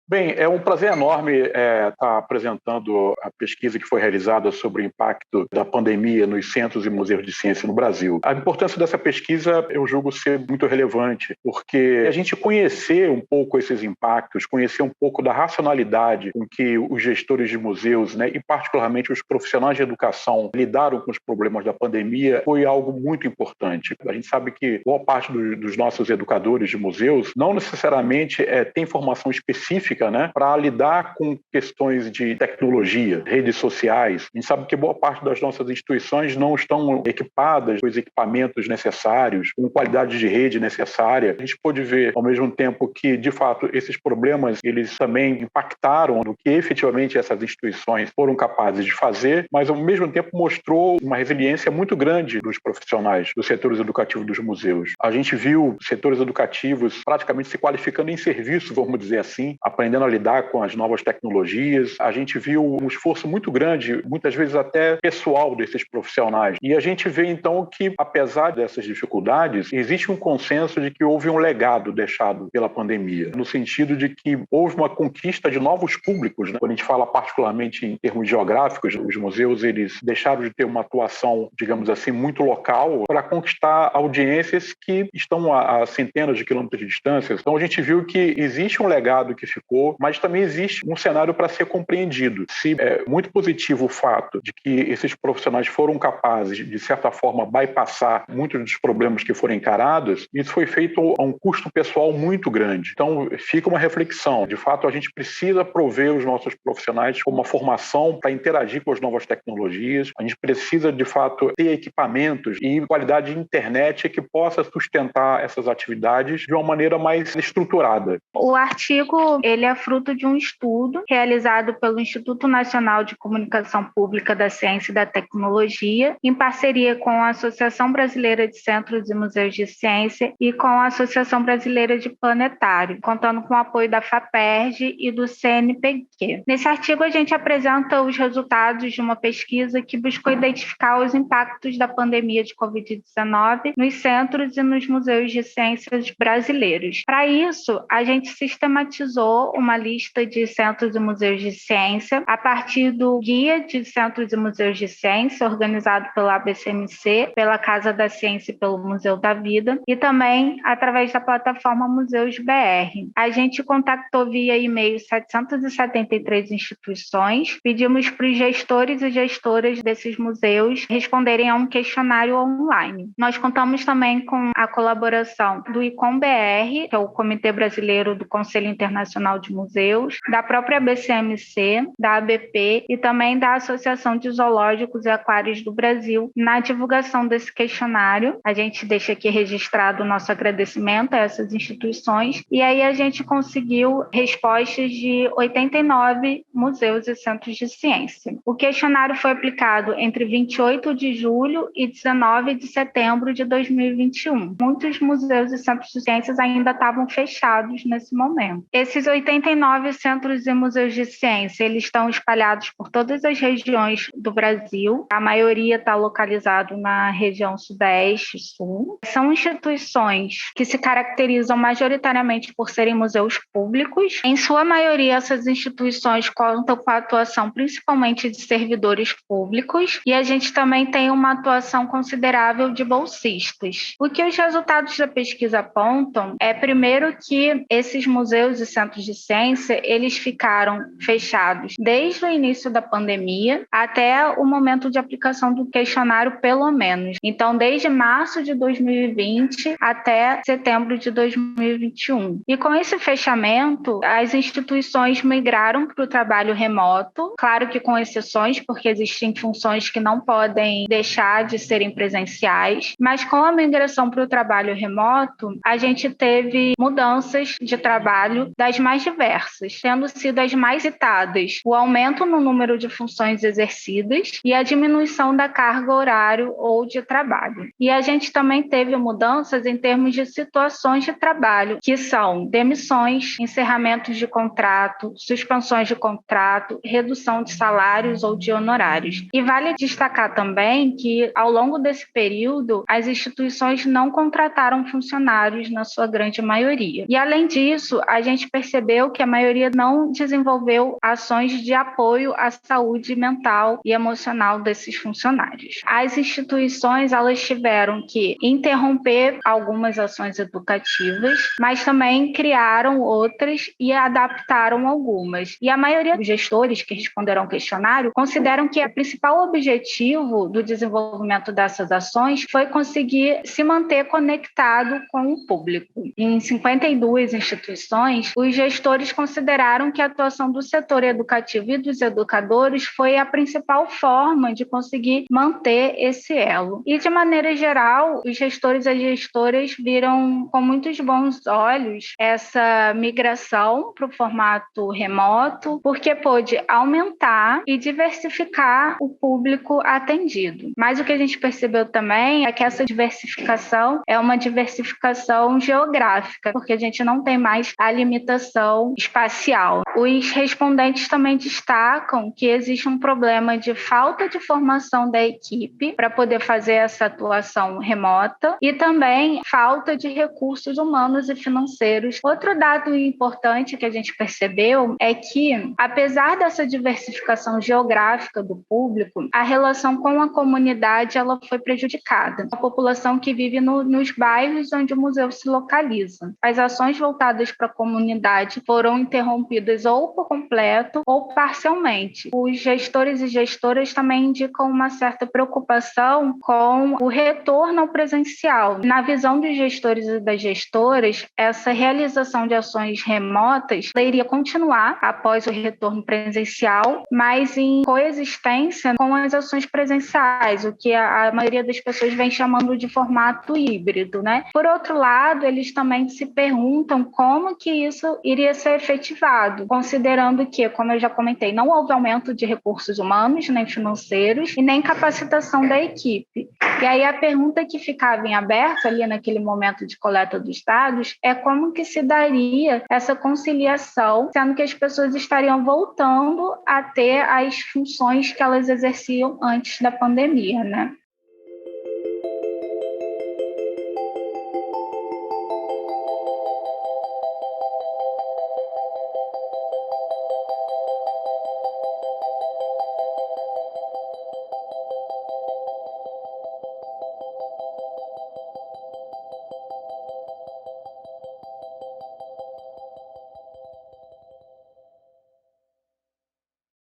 Bem, é um prazer enorme estar apresentando a pesquisa que foi realizada sobre o impacto da pandemia nos centros e museus de ciência no Brasil. A importância dessa pesquisa eu julgo ser muito relevante, porque a gente conhecer um pouco esses impactos, conhecer um pouco da racionalidade com que os gestores de museus, né, e particularmente os profissionais de educação lidaram com os problemas da pandemia, foi algo muito importante. A gente sabe que boa parte dos nossos educadores de museus não necessariamente tem formação específica, né, para lidar com questões de tecnologia, redes sociais. A gente sabe que boa parte das nossas instituições não estão equipadas com os equipamentos necessários, com qualidade de rede necessária. A gente pôde ver, ao mesmo tempo, que, de fato, esses problemas eles também impactaram no que efetivamente essas instituições foram capazes de fazer, mas, ao mesmo tempo, mostrou uma resiliência muito grande dos profissionais dos setores educativos dos museus. A gente viu setores educativos praticamente se qualificando em serviço, vamos dizer assim, aprendendo a lidar com as novas tecnologias. A gente viu um esforço muito grande, muitas vezes até pessoal desses profissionais. E a gente vê, então, que, apesar dessas dificuldades, existe um consenso de que houve um legado deixado pela pandemia, no sentido de que houve uma conquista de novos públicos, né? Quando a gente fala particularmente em termos geográficos, os museus eles deixaram de ter uma atuação, digamos assim, muito local para conquistar audiências que estão a centenas de quilômetros de distância. Então a gente viu que existe um legado que ficou, mas também existe um cenário para ser compreendido. Se é muito positivo o fato de que esses profissionais foram capazes, de certa forma, bypassar muitos dos problemas que foram encarados, isso foi feito a um custo pessoal muito grande. Então, fica uma reflexão. De fato, a gente precisa prover os nossos profissionais com uma formação para interagir com as novas tecnologias. A gente precisa, de fato, ter equipamentos e qualidade de internet que possa sustentar essas atividades de uma maneira mais estruturada. O artigo ele é fruto de um estudo realizado pelo Instituto Nacional de Comunicação Pública da Ciência e da Tecnologia, em parceria com a Associação Brasileira de Centros e Museus de Ciência e com a Associação Brasileira de Planetário, contando com o apoio da FAPERJ e do CNPq. Nesse artigo, a gente apresenta os resultados de uma pesquisa que buscou identificar os impactos da pandemia de Covid-19 nos centros e nos museus de ciências brasileiros. Para isso, a gente sistematizou uma lista de centros e museus de ciência a partir do Guia de Centros e Museus de Ciência, organizado pela ABCMC, pela Casa da Ciência e pelo Museu da Vida, e também através da plataforma Museus BR. A gente contactou via e-mail 773 instituições, pedimos para os gestores e gestoras desses museus responderem a um questionário online. Nós contamos também com a colaboração do ICOM-BR, que é o Comitê Brasileiro do Conselho Internacional de Museus, da própria BCMC, da ABP e também da Associação de Zoológicos e Aquários do Brasil na divulgação desse questionário. A gente deixa aqui registrado o nosso agradecimento a essas instituições e aí a gente conseguiu respostas de 89 museus e centros de ciência. O questionário foi aplicado entre 28 de julho e 19 de setembro de 2021. Muitos museus e centros de ciências ainda estavam fechados nesse momento. Esses 89 centros e museus de ciência, eles estão espalhados por todas as regiões do Brasil. A maioria está localizado na região Sudeste e Sul. São instituições que se caracterizam majoritariamente por serem museus públicos. Em sua maioria, essas instituições contam com a atuação principalmente de servidores públicos e a gente também tem uma atuação considerável de bolsistas. O que os resultados da pesquisa apontam é, primeiro, que esses museus e centros de ciência, eles ficaram fechados desde o início da pandemia até o momento de aplicação do questionário, pelo menos. Então, desde março de 2020 até setembro de 2021. E com esse fechamento, as instituições migraram para o trabalho remoto, claro que com exceções, porque existem funções que não podem deixar de serem presenciais, mas com a migração para o trabalho remoto, a gente teve mudanças de trabalho das mais diversas, tendo sido as mais citadas o aumento no número de funções exercidas e a diminuição da carga horário ou de trabalho. E a gente também teve mudanças em termos de situações de trabalho, que são demissões, encerramentos de contrato, suspensões de contrato, redução de salários ou de honorários. E vale destacar também que, ao longo desse período, as instituições não contrataram funcionários na sua grande maioria. E, além disso, a gente percebeu percebeu que a maioria não desenvolveu ações de apoio à saúde mental e emocional desses funcionários. As instituições, elas tiveram que interromper algumas ações educativas, mas também criaram outras e adaptaram algumas. E a maioria dos gestores que responderam ao questionário consideram que o principal objetivo do desenvolvimento dessas ações foi conseguir se manter conectado com o público. Em 52 instituições, os gestores consideraram que a atuação do setor educativo e dos educadores foi a principal forma de conseguir manter esse elo. E, de maneira geral, os gestores e as gestoras viram com muitos bons olhos essa migração para o formato remoto, porque pôde aumentar e diversificar o público atendido. Mas o que a gente percebeu também é que essa diversificação é uma diversificação geográfica, porque a gente não tem mais a limitação espacial. Os respondentes também destacam que existe um problema de falta de formação da equipe para poder fazer essa atuação remota e também falta de recursos humanos e financeiros. Outro dado importante que a gente percebeu é que, apesar dessa diversificação geográfica do público, a relação com a comunidade ela foi prejudicada. A população que vive nos bairros onde o museu se localiza. As ações voltadas para a comunidade foram interrompidas ou por completo ou parcialmente. Os gestores e gestoras também indicam uma certa preocupação com o retorno ao presencial. Na visão dos gestores e das gestoras, essa realização de ações remotas iria continuar após o retorno presencial, mas em coexistência com as ações presenciais, o que a maioria das pessoas vem chamando de formato híbrido, né? Por outro lado, eles também se perguntam como que isso iria ser efetivado, considerando que, como eu já comentei, não houve aumento de recursos humanos, nem financeiros, e nem capacitação da equipe. E aí a pergunta que ficava em aberto ali naquele momento de coleta dos dados é como que se daria essa conciliação, sendo que as pessoas estariam voltando a ter as funções que elas exerciam antes da pandemia, né?